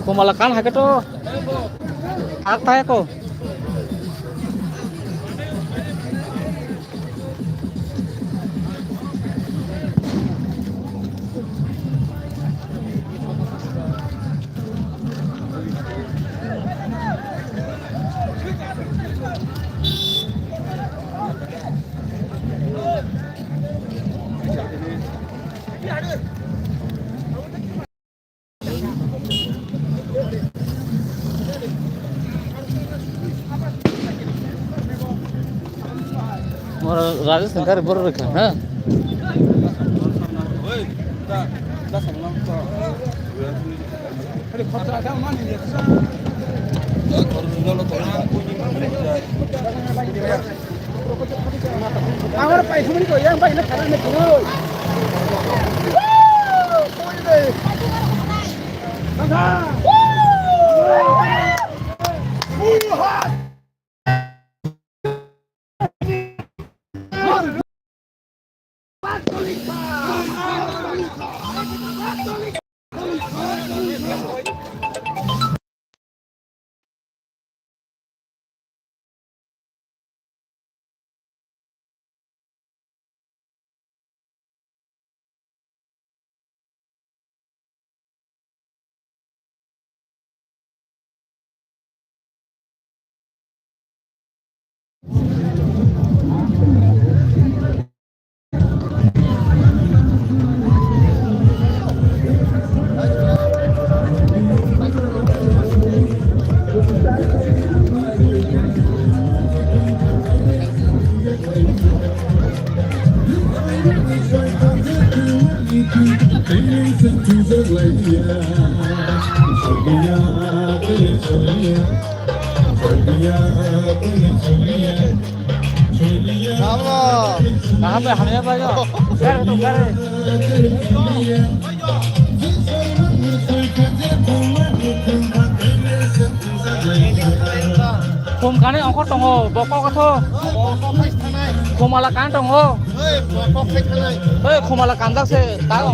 Kumalakan hake to. Akta ko. Rajesh Shankar बरोबर का हां कहाँ पे हमें भाई कर तो कर Kum kane ongko tongo boko kato kumala kan tongo kumala kandak se tahu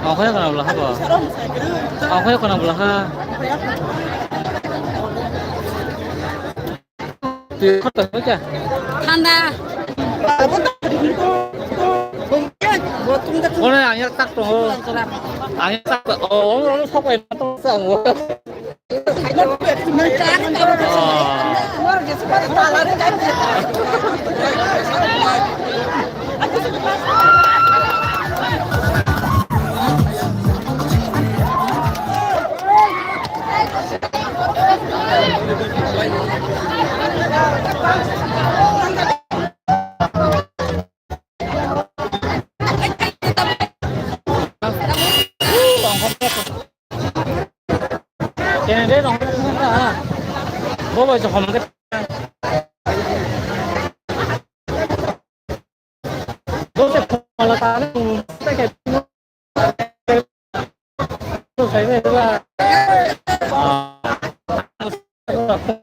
Ako ya kena belah apa? Ako ya kena belah di kota aja. Anda. Buat 오늘 아니라 딱 또. 아니 딱 오늘 서고 있는 또 싸고. 걔네 너무 큰다. 먹어 저 검게. 너네 말라 다는 되게. 또 되게